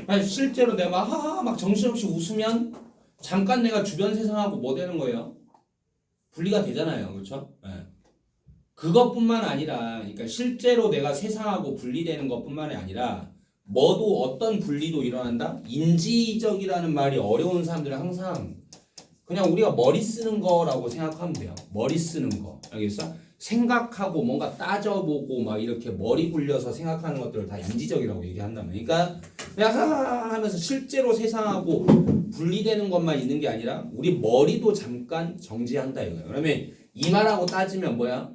아니, 실제로 내가 막 하하 막 정신없이 웃으면 잠깐 내가 주변 세상하고 뭐 되는 거예요? 분리가 되잖아요, 그렇죠? 예. 그것뿐만 아니라, 그러니까 실제로 내가 세상하고 분리되는 것뿐만이 아니라, 뭐도 어떤 분리도 일어난다? 인지적이라는 말이 어려운 사람들은 항상 그냥 우리가 머리 쓰는 거라고 생각하면 돼요. 머리 쓰는 거. 알겠어? 생각하고 뭔가 따져보고 막 이렇게 머리 굴려서 생각하는 것들을 다 인지적이라고 얘기한다면. 그러니까 그냥 하하하 하면서 실제로 세상하고 분리되는 것만 있는 게 아니라 우리 머리도 잠깐 정지한다 이거예요. 그러면 이 말하고 따지면 뭐야?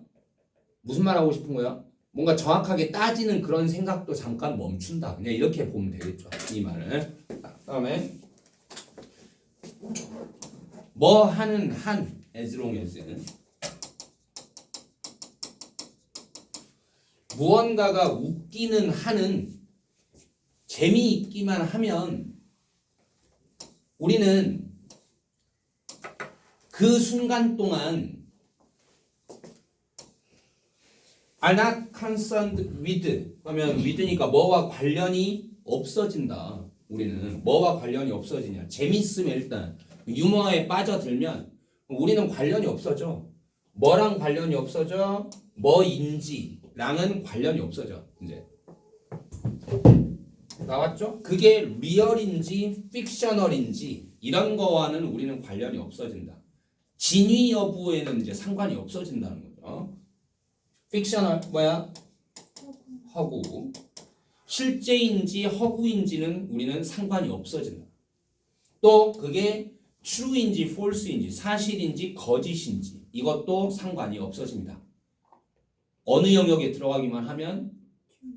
무슨 말 하고 싶은 거야? 뭔가 정확하게 따지는 그런 생각도 잠깐 멈춘다. 그냥 이렇게 보면 되겠죠. 이 말을. 다음에 뭐 하는 한 as long as는 무언가가 웃기는 한은 재미있기만 하면 우리는 그 순간 동안 are not concerned with 하면 with니까 뭐와 관련이 없어진다. 우리는 뭐와 관련이 없어지냐. 재밌으면 일단 유머에 빠져들면 우리는 관련이 없어져. 뭐랑 관련이 없어져? 뭐인지랑은 관련이 없어져. 이제 나왔죠? 그게 리얼인지 픽셔널인지 이런 거와는 우리는 관련이 없어진다. 진위 여부에는 이제 상관이 없어진다는 거죠. 픽셔널 뭐야? 허구. 실제인지 허구인지는 우리는 상관이 없어진다. 또 그게 true인지 false인지 사실인지 거짓인지 이것도 상관이 없어집니다. 어느 영역에 들어가기만 하면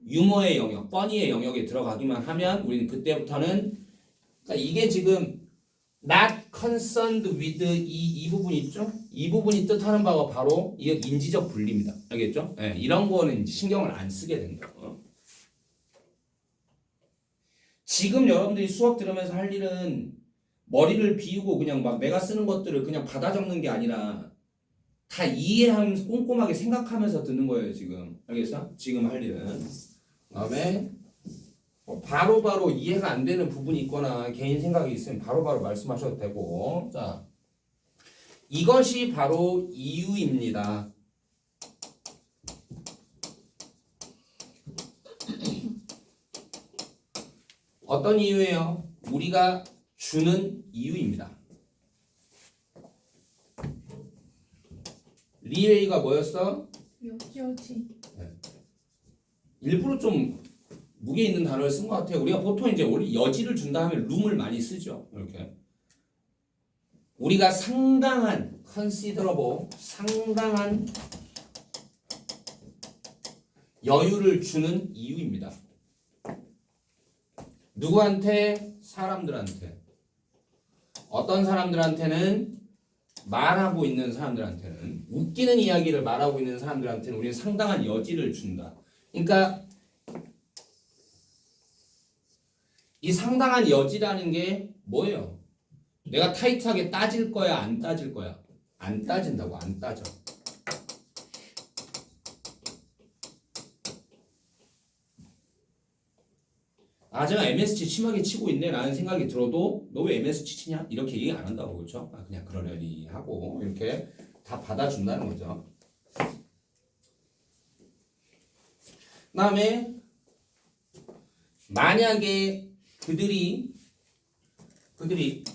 유머의 영역, 뻔히의 영역에 들어가기만 하면 우리는 그때부터는 그러니까 이게 지금 not concerned with 이 부분 있죠? 이 부분이 뜻하는 바가 바로 이 인지적 분리입니다. 알겠죠? 네, 이런 거는 이제 신경을 안 쓰게 된다. 지금 여러분들이 수업 들으면서 할 일은 머리를 비우고 그냥 막 내가 쓰는 것들을 그냥 받아 적는 게 아니라 다 이해하면서 꼼꼼하게 생각하면서 듣는 거예요, 지금. 알겠어? 지금 할 일은. 그다음에 바로바로 이해가 안 되는 부분이 있거나 개인 생각이 있으면 바로바로 말씀하셔도 되고. 자, 이것이 바로 이유입니다. 어떤 이유예요? 우리가 주는 이유입니다. 리웨이가 뭐였어? 여지. 일부러 좀 무게 있는 단어를 쓴 것 같아요. 우리가 보통 이제 여지를 준다 하면 룸을 많이 쓰죠. 이렇게. 우리가 상당한 considerable, 상당한 여유를 주는 이유입니다. 누구한테? 사람들한테. 어떤 사람들한테는 말하고 있는 사람들한테는 웃기는 이야기를 말하고 있는 사람들한테는 우리는 상당한 여지를 준다. 그러니까 이 상당한 여지라는 게 뭐예요? 내가 타이트하게 따질 거야, 안 따질 거야? 안 따진다고, 안 따져. 아, 제가 MSG 심하게 치고 있네 라는 생각이 들어도 너 왜 MSG 치냐? 이렇게 얘기 안 한다고, 그렇죠? 아, 그냥 그러려니 하고 이렇게 다 받아준다는 거죠. 그 다음에 만약에 그들이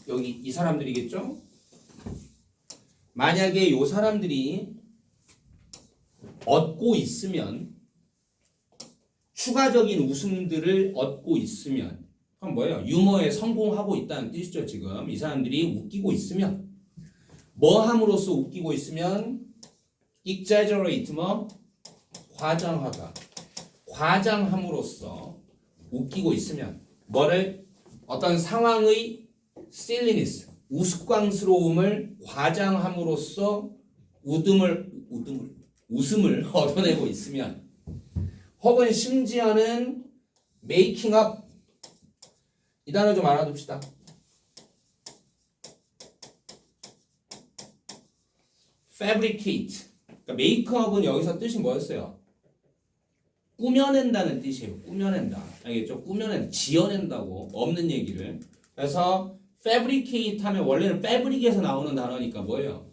여기 이 사람들이겠죠? 만약에 이 사람들이 얻고 있으면 추가적인 웃음들을 얻고 있으면 그럼 뭐예요? 유머에 성공하고 있다는 뜻이죠. 지금 이 사람들이 웃기고 있으면 뭐 함으로써 웃기고 있으면 exaggerate 뭐 과장하다 과장함으로써 웃기고 있으면 뭐를 어떤 상황의 silliness 우스꽝스러움을 과장함으로써 웃음을 얻어내고 있으면 혹은 심지어는 making up 이 단어 좀 알아둡시다. fabricate 그러니까 makeup은 여기서 뜻이 뭐였어요? 꾸며낸다는 뜻이에요. 꾸며낸다. 알겠죠? 지어낸다고. 없는 얘기를. 그래서 fabricate 하면 원래는 fabric에서 나오는 단어니까 뭐예요?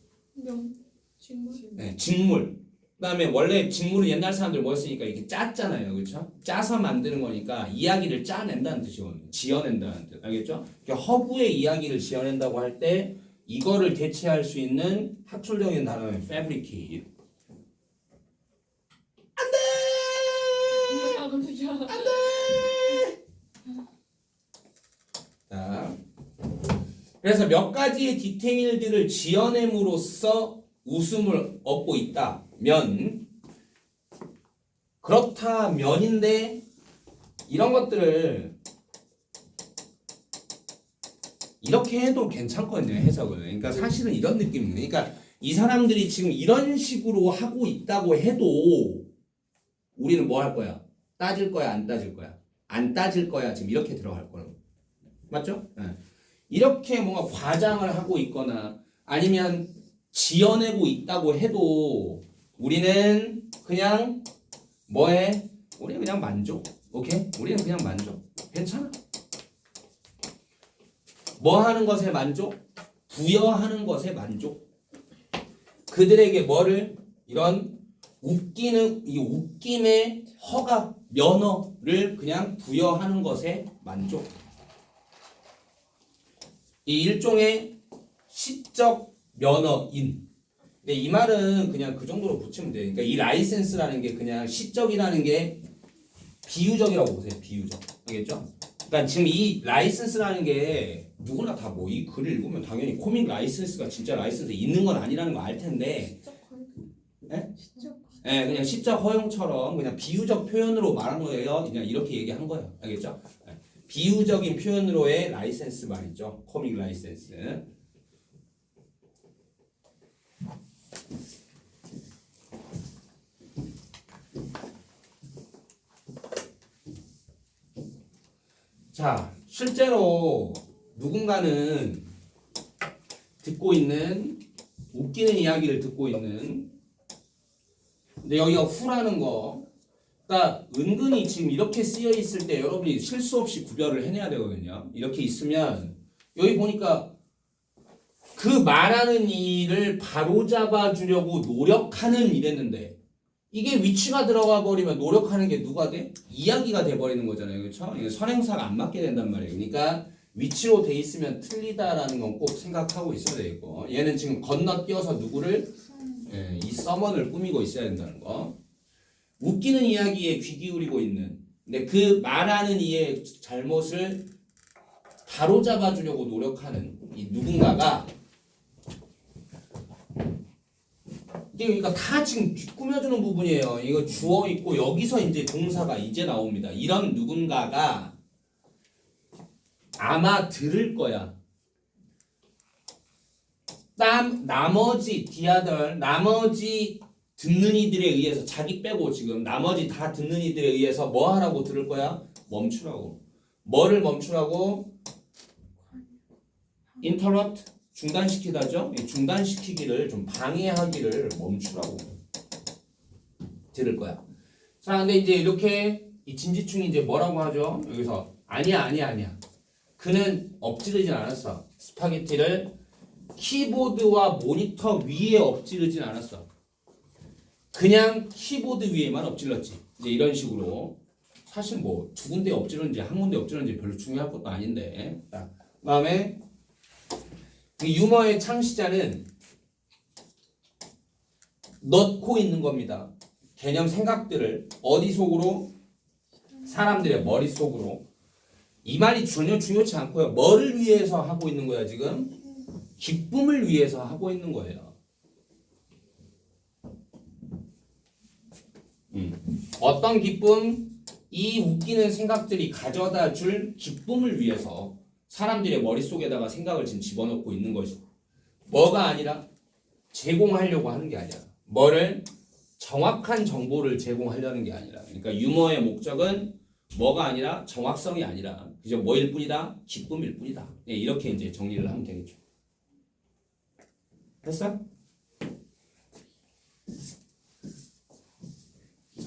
직물. 네, 직물. 그다음에 원래 직물은 옛날 사람들 뭐 했으니까 이렇게 짰잖아요. 그렇죠? 짜서 만드는 거니까 이야기를 짜낸다는 뜻이거든요. 지어낸다는 뜻. 알겠죠? 그러니까 허구의 이야기를 지어낸다고 할 때 이거를 대체할 수 있는 학술적인 단어는 fabricate. 아 깜짝이야. 자, 그래서 몇 가지의 디테일들을 지어냄으로써 웃음을 얻고 있다면 그렇다면인데 이런 것들을 이렇게 해도 괜찮거든요. 해석을. 그러니까 사실은 이런 느낌이에요. 그러니까 이 사람들이 지금 이런 식으로 하고 있다고 해도 우리는 뭐 할 거야? 따질 거야? 안 따질 거야? 안 따질 거야? 지금 이렇게 들어갈 거라고. 맞죠? 네. 이렇게 뭔가 과장을 하고 있거나 아니면 지어내고 있다고 해도 우리는 그냥 뭐해? 우리는 그냥 만족. 오케이? 우리는 그냥 만족. 괜찮아. 뭐 하는 것에 만족? 부여하는 것에 만족. 그들에게 뭐를? 이런 웃기는 이 웃김의 허각, 면허를 그냥 부여하는 것에 만족. 이 일종의 시적 면허인. 근데 이 말은 그냥 그 정도로 붙이면 돼. 그러니까 이 라이센스라는 게 그냥 시적이라는 게 비유적이라고 보세요. 비유적. 알겠죠? 그러니까 지금 이 라이센스라는 게 누구나 다 뭐 이 글을 읽으면 당연히 코믹 라이센스가 진짜 라이센스 있는 건 아니라는 거 알 텐데. 예? 예, 그냥 시적 허용처럼 그냥 비유적 표현으로 말한 거예요. 그냥 이렇게 얘기한 거예요. 알겠죠? 예. 비유적인 표현으로의 라이센스 말이죠. 코믹 라이센스. 자, 실제로 누군가는 듣고 있는 웃기는 이야기를 듣고 있는 근데 여기가 후라는 거 그러니까 은근히 지금 이렇게 쓰여 있을 때 여러분이 실수 없이 구별을 해내야 되거든요. 이렇게 있으면 여기 보니까 그 말하는 일을 바로잡아 주려고 노력하는 이랬는데 이게 위치가 들어가 버리면 노력하는 게 누가 돼? 이야기가 돼 버리는 거잖아요. 그렇죠? 이게 선행사가 안 맞게 된단 말이에요. 그러니까 위치로 돼 있으면 틀리다라는 건 꼭 생각하고 있어야 되겠고 얘는 지금 건너뛰어서 누구를 이 서먼을 꾸미고 있어야 된다는 거. 웃기는 이야기에 귀 기울이고 있는 근데 그 말하는 이의 잘못을 바로잡아 주려고 노력하는 이 누군가가 이게 그러니까 다 지금 꾸며주는 부분이에요. 이거 주어 있고 여기서 이제 동사가 이제 나옵니다. 이런 누군가가 아마 들을 거야. 나머지 디아들 나머지 듣는 이들에 의해서 자기 빼고 지금 나머지 다 듣는 이들에 의해서 뭐 하라고 들을 거야? 멈추라고. 뭐를 멈추라고? interrupt 중단시키다죠. 중단시키기를 좀 방해하기를 멈추라고 들을 거야. 자, 근데 이제 이렇게 이 진지충이 이제 뭐라고 하죠? 여기서 아니야. 그는 엎지르진 않았어. 스파게티를 키보드와 모니터 위에 엎지르진 않았어. 그냥 키보드 위에만 엎질렀지. 이제 이런 식으로 사실 뭐 두 군데 엎지르는지 한 군데 엎지르는지 별로 중요할 것도 아닌데. 자, 그다음에 그 유머의 창시자는 넣고 있는 겁니다. 개념 생각들을 어디 속으로? 사람들의 머릿속으로. 이 말이 전혀 중요치 않고요. 뭐를 위해서 하고 있는 거야 지금? 기쁨을 위해서 하고 있는 거예요. 어떤 기쁨? 이 웃기는 생각들이 가져다 줄 기쁨을 위해서 사람들의 머릿속에다가 생각을 지금 집어넣고 있는 것이 뭐가 아니라 제공하려고 하는 게 아니라 뭐를? 정확한 정보를 제공하려는 게 아니라 그러니까 유머의 목적은 뭐가 아니라 정확성이 아니라 그저 뭐일 뿐이다? 기쁨일 뿐이다. 네, 이렇게 이제 정리를 하면 되겠죠. 됐어?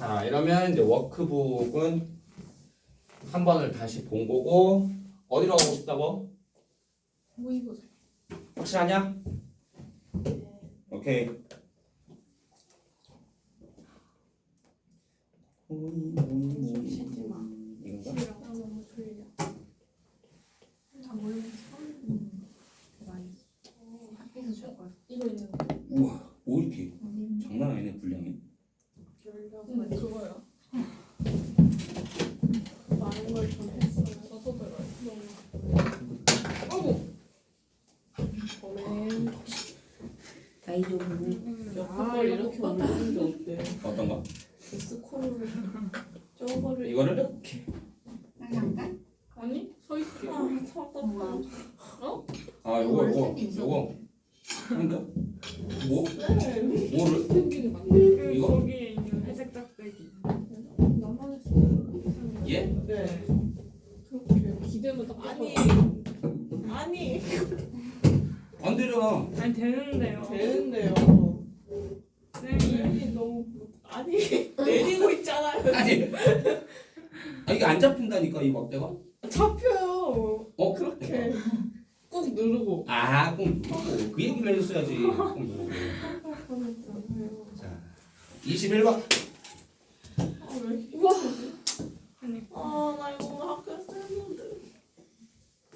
자, 이러면 이제 워크북은 한 번을 다시 본 거고 어디로 가고 싶다고? 모의고사. 확실하냐? 오케이. 쉬지 마. 이건가? 싫어. 나 너무 졸려. 나 원래 많이 학교에서 줄 거야. 이거 있는 거. 우와, 뭐 이렇게 장난 아니네 분량이. 응, 그거요. 많은 걸 좀 했어요. 저도 들어요. 너무. 아이고. 나이 좀 아, 이렇게 올리는데 어때? 어떤 거? 스코어를 저거를 이거를? 이렇게. 잠깐. 아니 서 있게. 우와. 아, 요거. 근데 뭐? 네. 뭐를? 생기게 만들. 이거? 거기에 있는 회색 짝대기. 나만 했어요. 예? 네. 그렇게 기대면 딱 아니 아니 안 되잖아. 아니 되는데요. 되는데요. 네. 너무 아니 내리고 있잖아요. 아니. 아, 이게 안 잡힌다니까 이 막대가? 잡혀요. 어? 그렇게 꾹 누르고. 아, 꼭 누르고 그 얘기를 해줬어야지. 꼭 누르고. 자, 21번. 아왜 이렇게 우와. 아나 이거 학교에서 했는데.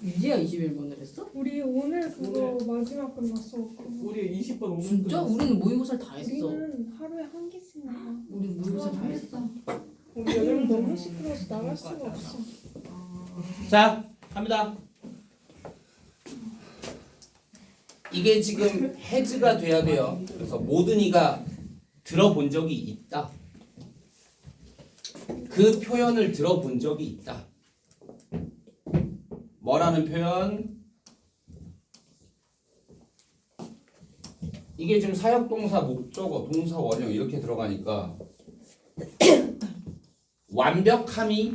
유지야 21번을 했어? 우리 오늘 그거 오늘. 마지막 끝났어. 우리 20번 오늘 진짜? 끝났어. 우리는 모의고사를 다 했어. 우리는 하루에 한 개씩 나가. 우리는 모의고사 다 했어. 우리 여름 여름 너무 시끄러워서 나갈 수가 없어. 자, 갑니다. 이게 지금 해즈가 돼야 돼요. 그래서 모든 이가 들어본 적이 있다. 그 표현을 들어본 적이 있다. 뭐라는 표현? 이게 지금 사역동사, 목적어, 동사, 원형 이렇게 들어가니까 완벽함이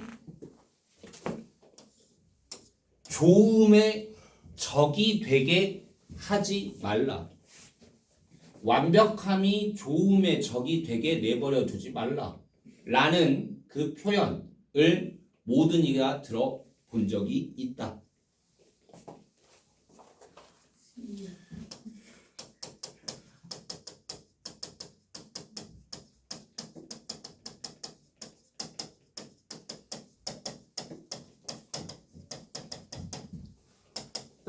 좋음의 적이 되게 하지 말라. 완벽함이 좋음의 적이 되게 내버려 두지 말라. 라는 그 표현을 모든 이가 들어본 적이 있다.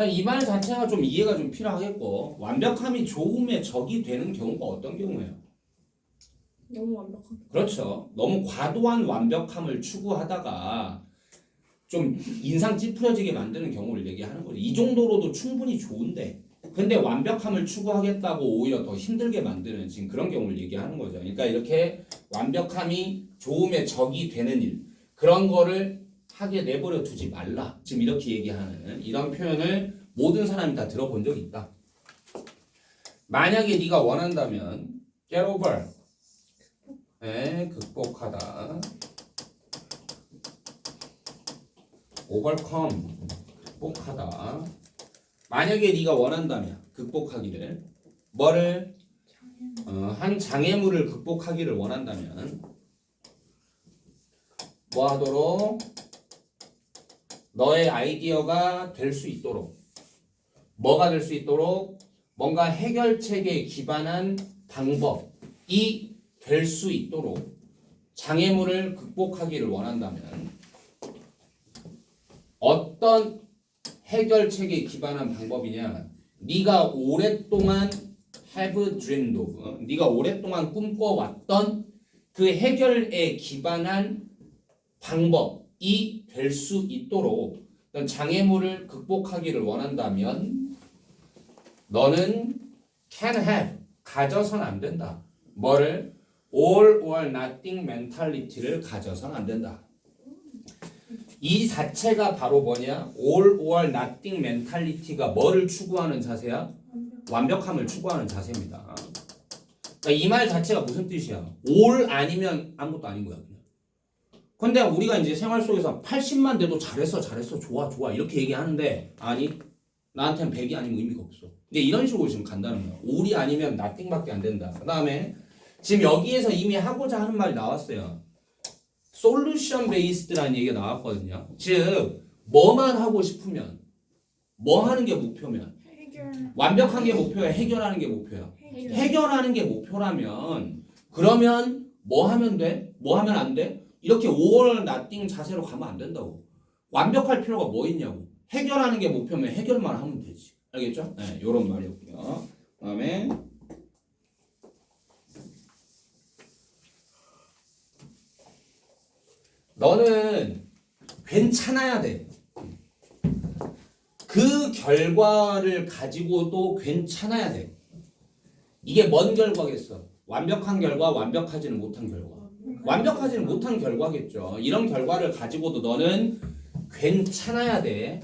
이 말 자체가 좀 이해가 좀 필요하겠고, 완벽함이 좋음의 적이 되는 경우가 어떤 경우예요? 너무 완벽하게. 그렇죠. 너무 과도한 완벽함을 추구하다가 좀 인상 찌푸려지게 만드는 경우를 얘기하는 거죠. 이 정도로도 충분히 좋은데, 근데 완벽함을 추구하겠다고 오히려 더 힘들게 만드는 지금 그런 경우를 얘기하는 거죠. 그러니까 이렇게 완벽함이 좋음의 적이 되는 일, 그런 거를 하게 내버려 두지 말라. 지금 이렇게 얘기하는 이런 표현을 모든 사람이 다 들어본 적이 있다. 만약에 네가 원한다면 get over, 네, 극복하다, overcome, 극복하다. 만약에 네가 원한다면 극복하기를 뭐를 한 장애물을 극복하기를 원한다면 뭐 하도록 너의 아이디어가 될 수 있도록 뭐가 될 수 있도록 뭔가 해결책에 기반한 방법이 될 수 있도록 장애물을 극복하기를 원한다면 어떤 해결책에 기반한 방법이냐? 네가 오랫동안 have dreamed of, 네가 오랫동안 꿈꿔왔던 그 해결에 기반한 방법이 될 수 있도록 어떤 장애물을 극복하기를 원한다면 너는 can have, 가져선 안 된다. 뭐를? all or nothing mentality를 가져선 안 된다. 이 자체가 바로 뭐냐? all or nothing mentality가 뭐를 추구하는 자세야? 완벽함을 추구하는 자세입니다. 그러니까 이 말 자체가 무슨 뜻이야? all 아니면 아무것도 아닌 거야. 그냥. 근데 우리가 이제 생활 속에서 80만 돼도 잘했어, 좋아 이렇게 얘기하는데 아니 나한테는 100이 아니면 의미가 없어. 근데 이런 식으로 지금 간다는 거야. all이 아니면 nothing밖에 안 된다. 그 다음에 지금 여기에서 이미 하고자 하는 말이 나왔어요. 솔루션 베이스드라는 얘기가 나왔거든요. 즉 뭐만 하고 싶으면 뭐 하는 게 목표면 해결. 완벽한 게 목표야, 해결하는 게 목표야. 해결하는 게 목표라면 그러면 뭐 하면 돼? 뭐 하면 안 돼? 이렇게 all nothing 자세로 가면 안 된다고. 완벽할 필요가 뭐 있냐고. 해결하는 게 목표면 해결만 하면 되지. 알겠죠? 네, 요런 말이었고요. 그다음에 너는 괜찮아야 돼. 그 결과를 가지고도 괜찮아야 돼. 이게 뭔 결과겠어? 완벽한 결과, 완벽하지는 못한 결과. 완벽하지는 못한 결과겠죠. 이런 결과를 가지고도 너는 괜찮아야 돼.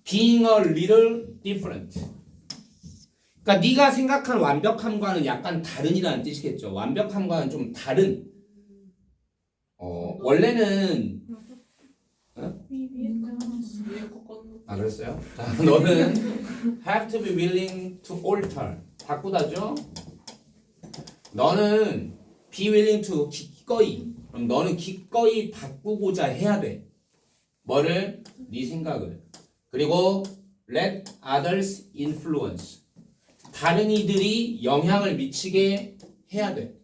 Being a little different. 그러니까 네가 생각한 완벽함과는 약간 다른이라는 뜻이겠죠. 완벽함과는 좀 다른. 원래는 위에 거 건너. 아 그랬어요? 자, 너는 have to be willing to alter. 바꾸다죠? 너는 be willing to 기꺼이. 그럼 너는 기꺼이 바꾸고자 해야 돼. 뭐를? 네 생각을. 그리고 let others influence. 다른 이들이 영향을 미치게 해야 돼.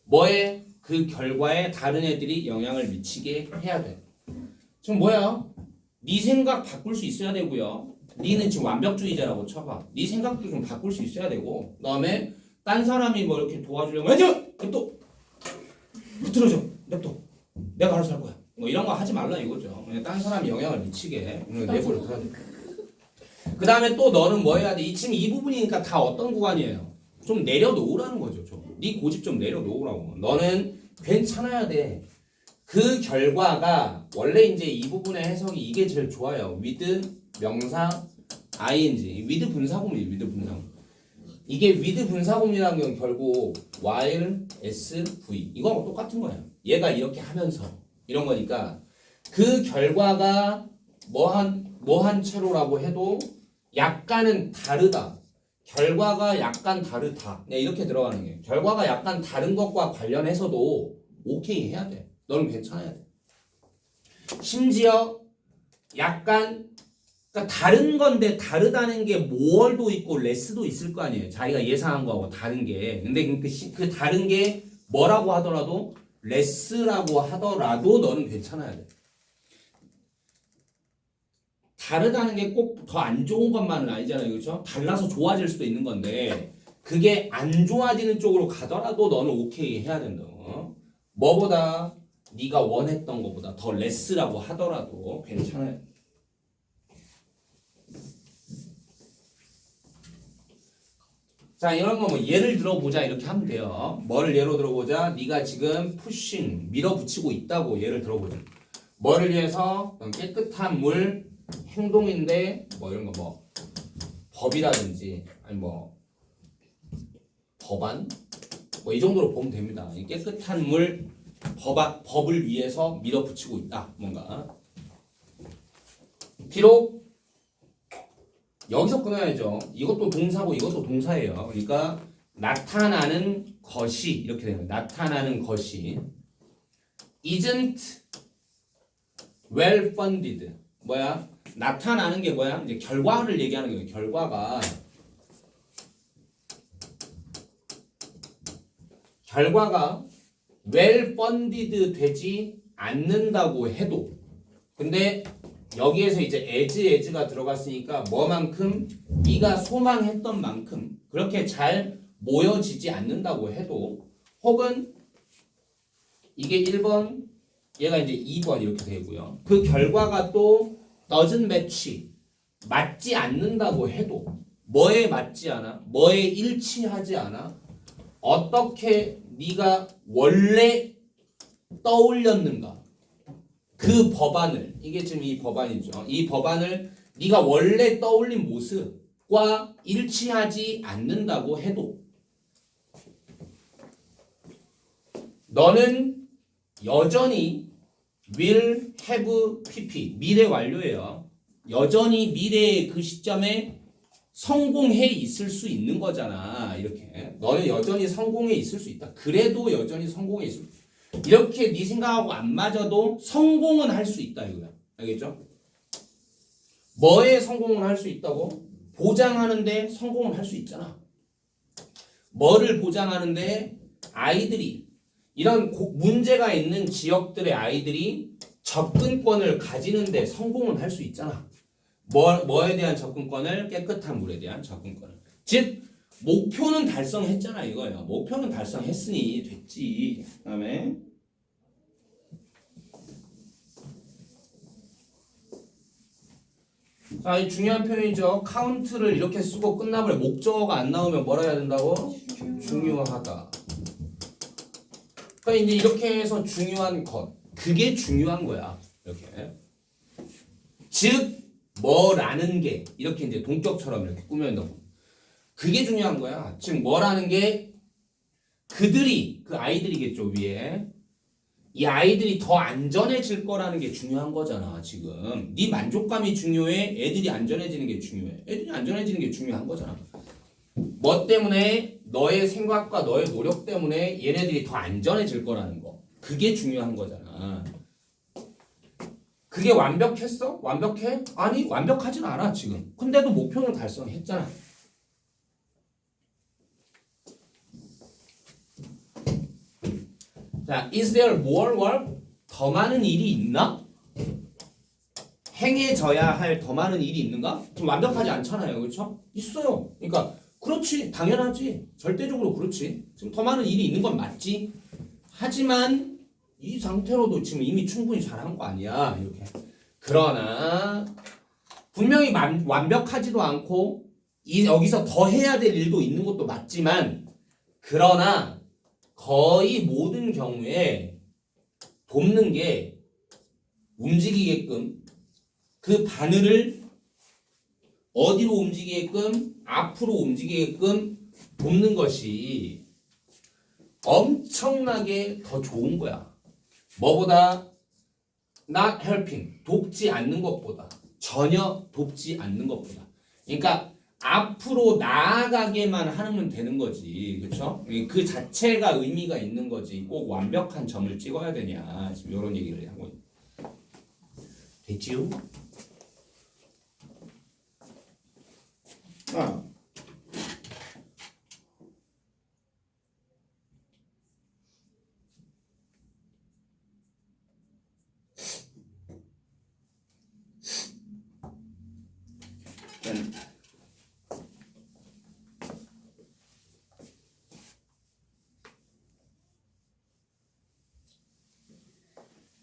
뭐에? 그 결과에 다른 애들이 영향을 미치게 해야 돼. 지금 뭐야? 네 생각 바꿀 수 있어야 되고요. 네는 지금 완벽주의자라고 쳐봐. 네 생각도 좀 바꿀 수 있어야 되고. 그다음에 딴 사람이 뭐 이렇게 도와주려고 하지 냅둬. 흐트러져. 냅둬. 내가 알아서 할 거야. 뭐 이런 거 하지 말라 이거죠. 딴 사람이 영향을 미치게 내버려 둬야 돼. 그다음에 또 너는 뭐 해야 돼? 지금 이 부분이니까 다 어떤 구간이에요? 좀 내려놓으라는 거죠. 좀. 네 고집 좀 내려놓으라고. 너는 괜찮아야 돼. 그 결과가 원래 이제 이 부분의 해석이 이게 제일 좋아요. with 명사 ing. with 분사구문이에요. with 분사구문. 이게 with 분사구문이라는 건 결국 while, s, v 이거하고 똑같은 거예요. 얘가 이렇게 하면서 이런 거니까 그 결과가 뭐한 채로라고 해도 약간은 다르다. 결과가 약간 다르다. 네, 이렇게 들어가는 게 결과가 약간 다른 것과 관련해서도 오케이 해야 돼. 너는 괜찮아야 돼. 심지어 약간 그러니까 다른 건데 다르다는 게 more도 있고 less도 있을 거 아니에요. 자기가 예상한 거하고 다른 게. 근데 그 다른 게 뭐라고 하더라도 less라고 하더라도 너는 괜찮아야 돼. 다르다는 게 꼭 더 안 좋은 것만은 아니잖아요. 그렇죠? 달라서 좋아질 수도 있는 건데 그게 안 좋아지는 쪽으로 가더라도 너는 오케이 해야 된다. 뭐보다 네가 원했던 것보다 더 레스라고 하더라도 괜찮아요. 자, 이런 거 뭐 예를 들어보자 이렇게 하면 돼요. 뭐를 예로 들어보자? 네가 지금 푸싱 밀어붙이고 있다고 예를 들어보자. 뭐를 위해서? 깨끗한 물 행동인데 뭐 이런 거 뭐 법이라든지 아니 뭐 법안 뭐 이 정도로 보면 됩니다. 이 깨끗한 물 법을 위해서 밀어붙이고 있다. 뭔가 비록 여기서 끊어야죠. 이것도 동사고 이것도 동사예요. 그러니까 나타나는 것이 이렇게 되는 거예요. 나타나는 것이 isn't well funded. 뭐야? 나타나는 게 뭐야? 이제 결과를 얘기하는 거예요. 결과가 well funded 되지 않는다고 해도 근데 여기에서 이제 as가 들어갔으니까 뭐만큼 네가 소망했던 만큼 그렇게 잘 모여지지 않는다고 해도 혹은 이게 1번 얘가 이제 2번 이렇게 되고요. 그 결과가 또 doesn't match 맞지 않는다고 해도 뭐에 맞지 않아? 뭐에 일치하지 않아? 어떻게 네가 원래 떠올렸는가? 그 법안을 이게 지금 이 법안이죠. 이 법안을 네가 원래 떠올린 모습과 일치하지 않는다고 해도 너는 여전히 will have pp 미래 완료예요. 여전히 미래의 그 시점에 성공해 있을 수 있는 거잖아. 이렇게 너는 여전히 성공해 있을 수 있다. 그래도 여전히 성공해 있을 수 있다. 이렇게 네 생각하고 안 맞아도 성공은 할 수 있다 이거야. 알겠죠? 뭐에 성공을 할 수 있다고? 보장하는데 성공을 할 수 있잖아. 뭐를 보장하는데? 아이들이 이런 문제가 있는 지역들의 아이들이 접근권을 가지는데 성공은 할 수 있잖아. 뭐에 대한 접근권을? 깨끗한 물에 대한 접근권을. 즉 목표는 달성했잖아 이거예요. 목표는 달성했으니 됐지. 그다음에 자, 이 중요한 표현이죠. 카운트를 이렇게 쓰고 끝나버려. 목적어가 안 나오면 뭐라 해야 된다고? 중요하다. 그러니까 이제 이렇게 해서 중요한 것. 그게 중요한 거야. 이렇게. 즉 뭐라는 게 이렇게 이제 동격처럼 이렇게 꾸며낸다고. 그게 중요한 거야. 즉 뭐라는 게 그들이 그 아이들이겠죠 위에. 이 아이들이 더 안전해질 거라는 게 중요한 거잖아 지금. 네 만족감이 중요해? 애들이 안전해지는 게 중요해? 애들이 안전해지는 게 중요한 거잖아. 뭐 때문에? 너의 생각과 너의 노력 때문에 얘네들이 더 안전해질 거라는 거. 그게 중요한 거잖아. 그게 완벽했어? 완벽해? 아니 완벽하진 않아 지금. 근데도 목표는 달성했잖아. 자, is there more work? 더 많은 일이 있나? 행해져야 할 더 많은 일이 있는가? 좀 완벽하지 않잖아요, 그렇죠? 있어요. 그러니까 그렇지, 당연하지, 절대적으로 그렇지. 지금 더 많은 일이 있는 건 맞지. 하지만 이 상태로도 지금 이미 충분히 잘한 거 아니야, 이렇게. 그러나 분명히 완벽하지도 않고 여기서 더 해야 될 일도 있는 것도 맞지만, 그러나 거의 모든 경우에 돕는 게 움직이게끔 그 바늘을 어디로 움직이게끔 앞으로 움직이게끔 돕는 것이 엄청나게 더 좋은 거야. 뭐보다? not helping, 돕지 않는 것보다, 전혀 돕지 않는 것보다. 그러니까 앞으로 나아가게만 하면 되는 거지, 그렇죠? 그 자체가 의미가 있는 거지. 꼭 완벽한 점을 찍어야 되냐, 지금 이런 얘기를 하고 있는. 됐지요?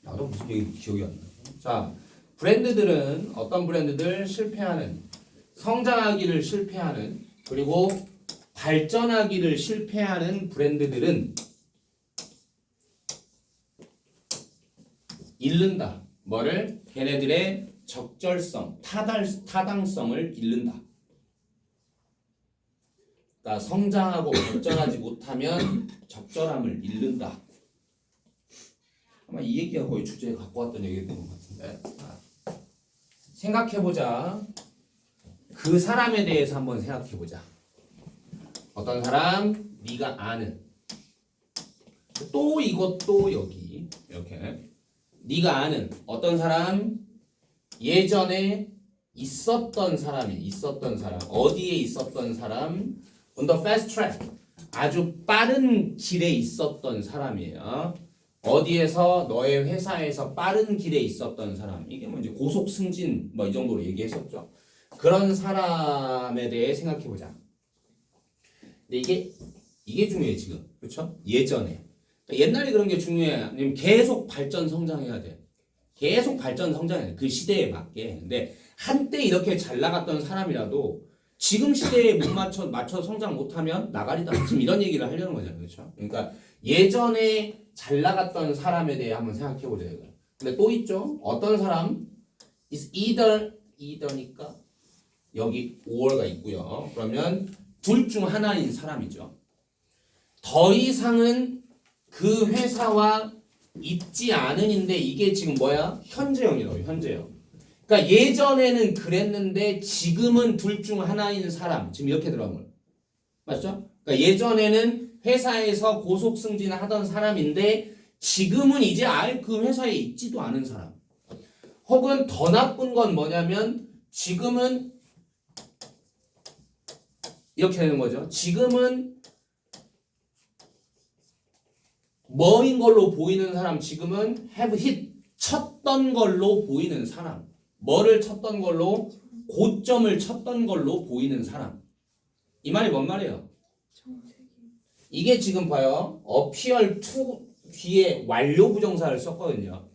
나도 무슨 얘기 기억이 안 나. 자, 브랜드들은 어떤 브랜드들? 실패하는, 성장하기를 실패하는, 그리고 발전하기를 실패하는 브랜드들은 잃는다. 뭐를? 걔네들의 적절성, 타당성을 잃는다. 그러니까 성장하고 발전하지 못하면 적절함을 잃는다. 아마 이 얘기가 거의 주제에 갖고 왔던 얘기였던 것 같은데. 생각해보자. 그 사람에 대해서 한번 생각해보자. 어떤 사람? 네가 아는. 또 이것도 여기 이렇게. 네가 아는 어떤 사람? 예전에 있었던 사람이 있었던 사람. 어디에 있었던 사람? On the fast track. 아주 빠른 길에 있었던 사람이에요. 어디에서? 너의 회사에서 빠른 길에 있었던 사람. 이게 뭐 이제 고속 승진 뭐 이 정도로 얘기했었죠. 그런 사람에 대해 생각해 보자. 근데 이게 중요해 지금. 그렇죠? 예전에. 그러니까 옛날에 그런 게 중요해. 아니면 계속 발전 성장해야 돼. 계속 발전 성장해야 돼. 그 시대에 맞게. 근데 한때 이렇게 잘 나갔던 사람이라도 지금 시대에 못 맞춰 성장 못하면 나가리다. 지금 이런 얘기를 하려는 거잖아요. 그렇죠? 그러니까 예전에 잘 나갔던 사람에 대해 한번 생각해 보자. 근데 또 있죠. 어떤 사람? is either니까 여기 or가 있고요. 그러면 둘 중 하나인 사람이죠. 더 이상은 그 회사와 있지 않은인데 이게 지금 뭐야? 현재형이라고. 현재형. 그러니까 예전에는 그랬는데 지금은 둘 중 하나인 사람. 지금 이렇게 들어간 거예요. 맞죠? 그러니까 예전에는 회사에서 고속 승진을 하던 사람인데 지금은 이제 아예 그 회사에 있지도 않은 사람. 혹은 더 나쁜 건 뭐냐면 지금은 이렇게 되는 거죠. 지금은 뭐인 걸로 보이는 사람, 지금은 have hit, 쳤던 걸로 보이는 사람. 뭐를 쳤던 걸로? 고점을 쳤던 걸로 보이는 사람. 이 말이 뭔 말이에요? 이게 지금 봐요. appear to 뒤에 완료 부정사를 썼거든요.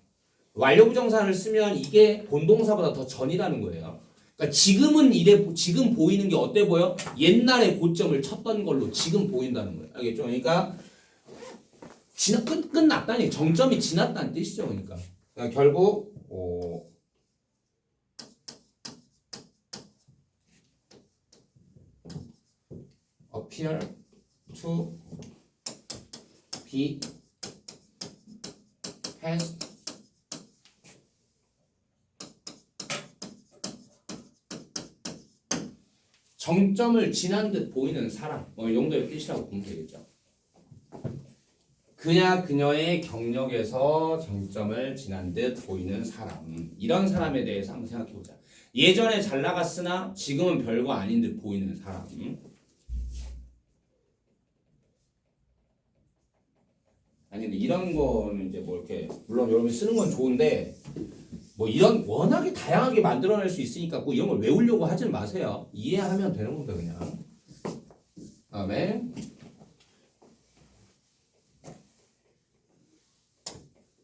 완료 부정사를 쓰면 이게 본동사보다 더 전이라는 거예요. 그러니까 지금은 지금 보이는 게 어때 보여? 옛날에 고점을 쳤던 걸로 지금 보인다는 거예요. 알겠죠? 그러니까 끝났다니, 정점이 지났다는 뜻이죠. 그러니까 결국 appear to be past 정점을 지난 듯 보이는 사람, 이 정도의 뜻이라고 보면 되겠죠. 그냐 그녀의 경력에서 정점을 지난 듯 보이는 사람, 이런 사람에 대해서 한번 생각해보자. 예전에 잘 나갔으나 지금은 별거 아닌 듯 보이는 사람. 아니 근데 이런 거는 이제 뭐 이렇게 물론 여러분 쓰는 건 좋은데 뭐 이런 워낙에 다양하게 만들어낼 수 있으니까 뭐 이런 걸 외우려고 하진 마세요. 이해하면 되는 겁니다 그냥. 다음에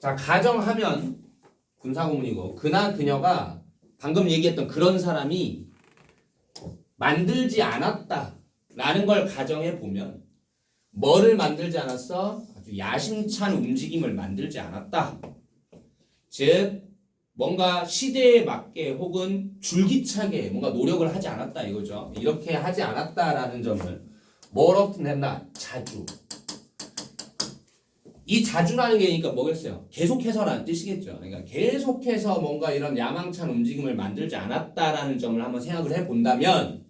자, 가정하면 분사구문이고 그나 그녀가 방금 얘기했던 그런 사람이 만들지 않았다라는 걸 가정해 보면 뭐를 만들지 않았어? 아주 야심찬 움직임을 만들지 않았다. 즉 뭔가 시대에 맞게 혹은 줄기차게 뭔가 노력을 하지 않았다 이거죠. 이렇게 하지 않았다라는 점을 뭐로 낸다? 자주. 이 자주라는 게 그러니까 뭐겠어요? 계속해서라는 뜻이겠죠. 그러니까 계속해서 뭔가 이런 야망찬 움직임을 만들지 않았다라는 점을 한번 생각을 해본다면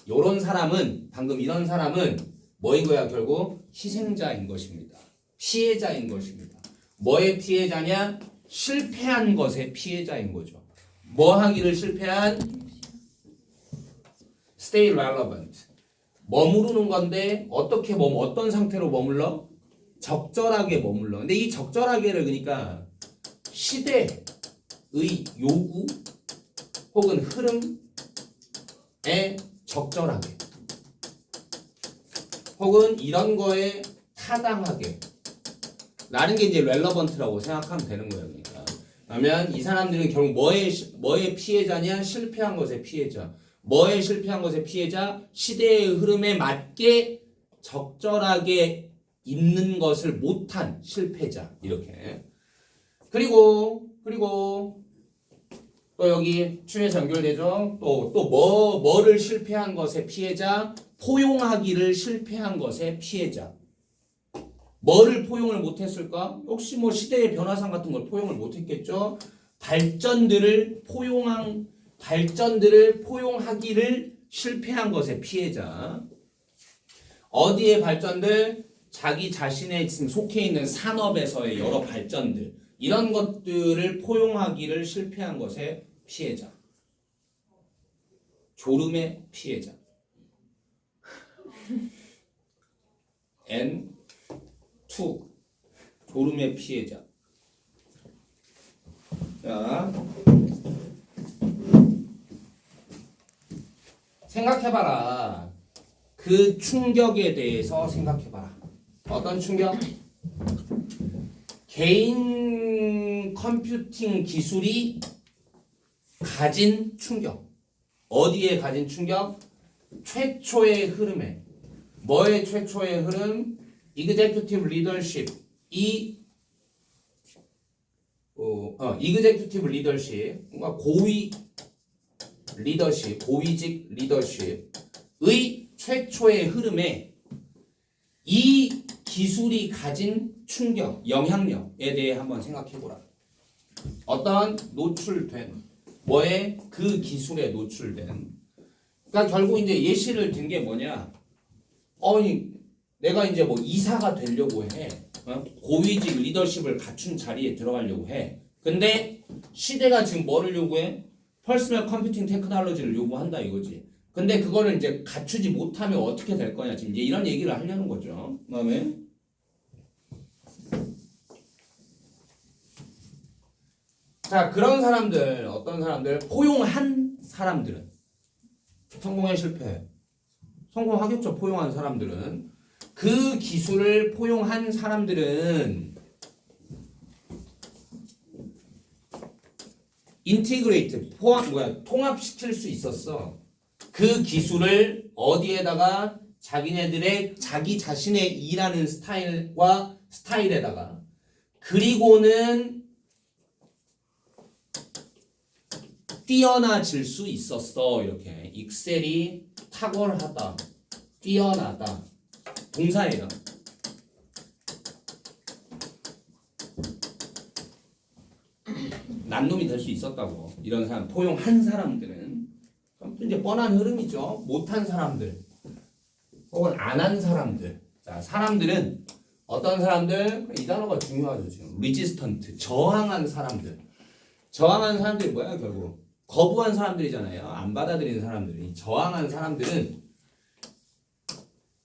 이런 사람은 방금 이런 사람은 뭐인 거야? 결국 희생자인 것입니다. 피해자인 것입니다. 뭐의 피해자냐? 실패한 것의 피해자인 거죠. 뭐 하기를 실패한? Stay relevant. 머무르는 건데 어떻게 어떤 상태로 머물러? 적절하게 머물러. 근데 이 적절하게를 그러니까 시대의 요구 혹은 흐름에 적절하게 혹은 이런 거에 타당하게 라는 게 이제 relevant라고 생각하면 되는 거예요. 그러니까 그러면 이 사람들은 결국 뭐의 피해자냐? 실패한 것의 피해자. 뭐에 실패한 것의 피해자? 시대의 흐름에 맞게 적절하게 있는 것을 못한 실패자. 이렇게. 그리고 또 여기 추에서 연결되죠. 또 뭐를 실패한 것의 피해자? 포용하기를 실패한 것의 피해자. 뭐를 포용을 못했을까? 역시 뭐 시대의 변화상 같은 걸 포용을 못했겠죠. 발전들을 포용하기를 실패한 것의 피해자. 어디의 발전들? 자기 자신의 지금 속해 있는 산업에서의 여러 발전들, 이런 것들을 포용하기를 실패한 것의 피해자. 졸음의 피해자. N2 졸음의 피해자. 자, 생각해봐라. 그 충격에 대해서 생각해봐라. 어떤 충격? 개인 컴퓨팅 기술이 가진 충격. 어디에 가진 충격? 최초의 흐름에. 뭐의 최초의 흐름? Executive Leadership. Executive Leadership. 뭔가 고위 리더십, 고위직 리더십의 최초의 흐름에 이 기술이 가진 충격, 영향력에 대해 한번 생각해보라. 어떤 노출된 뭐에 그 기술에 노출된. 그러니까 결국 이제 예시를 든 게 뭐냐? 내가 이제 뭐 이사가 되려고 해. 고위직 리더십을 갖춘 자리에 들어가려고 해. 근데 시대가 지금 뭐를 요구해? 퍼스널 컴퓨팅 테크놀로지를 요구한다 이거지. 근데 그거를 이제 갖추지 못하면 어떻게 될 거냐 지금 이제 이런 얘기를 하려는 거죠. 그다음에 자 그런 사람들 어떤 사람들 포용한 사람들은 성공해 실패해. 성공하겠죠. 포용한 사람들은 그 기술을 포용한 사람들은 인티그레이트 통합시킬 수 있었어. 그 기술을 어디에다가 자기 자신의 일하는 스타일과 스타일에다가 그리고는 뛰어나질 수 있었어. 이렇게 익셀이 탁월하다, 뛰어나다 동사예요. 남놈이 될 수 있었다고. 이런 사람 포용한 사람들은 이제 뻔한 흐름이죠. 못한 사람들 혹은 안 한 사람들. 자, 사람들은 어떤 사람들? 이 단어가 중요하죠. 지금 리지스턴트 저항한 사람들. 저항한 사람들이 뭐야 결국? 거부한 사람들이잖아요. 안 받아들이는 사람들이. 저항한 사람들은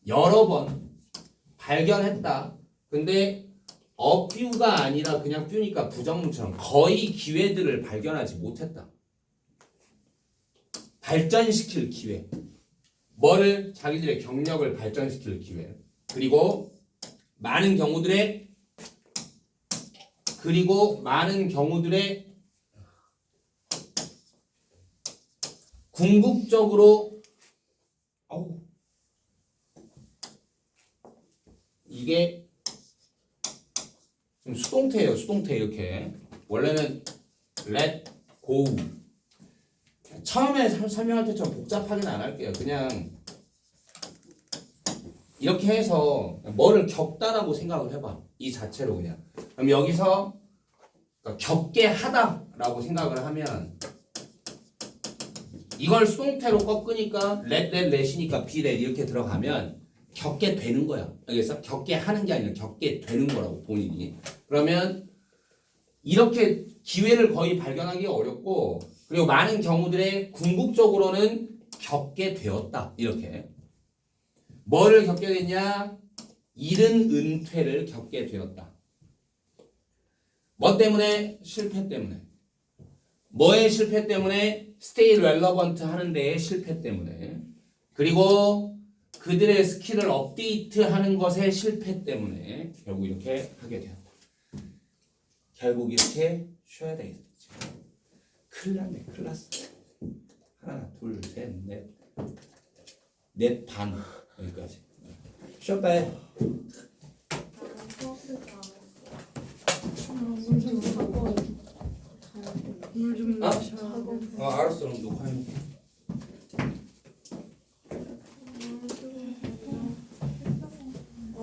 여러 번 발견했다. 근데 어뷰가 아니라 그냥 뷰니까 부정문처럼 거의 기회들을 발견하지 못했다. 발전시킬 기회. 뭐를? 자기들의 경력을 발전시킬 기회. 그리고 많은 경우들의 궁극적으로 이게 수동태예요. 수동태 이렇게. 원래는 let go. 처음에 설명할 때 좀 복잡하게는 안 할게요. 그냥 이렇게 해서 뭐를 겪다라고 생각을 해봐. 이 자체로 그냥. 그럼 여기서 겪게 하다라고 생각을 하면 이걸 수동태로 꺾으니까 let이니까 be let 이렇게 들어가면 겪게 되는 거야. 알겠어? 겪게 하는 게 아니라 겪게 되는 거라고 본인이. 그러면 이렇게 기회를 거의 발견하기가 어렵고 그리고 많은 경우들의 궁극적으로는 겪게 되었다. 이렇게. 뭐를 겪게 됐냐? 잃은 은퇴를 겪게 되었다. 뭐 때문에? 실패 때문에. 뭐의 실패 때문에? stay relevant 하는 데의 실패 때문에. 그리고 그들의 스킬을 업데이트하는 것의 실패 때문에 결국 이렇게 하게 되었다. 결국 이렇게 쉬어야 되겠지. 큰일 났네. 큰일 났어. 하나, 둘, 셋, 넷. 넷 반. 여기까지. 쉬었다 해. 물좀 아? 마셔. 알았어. 그럼 녹화해.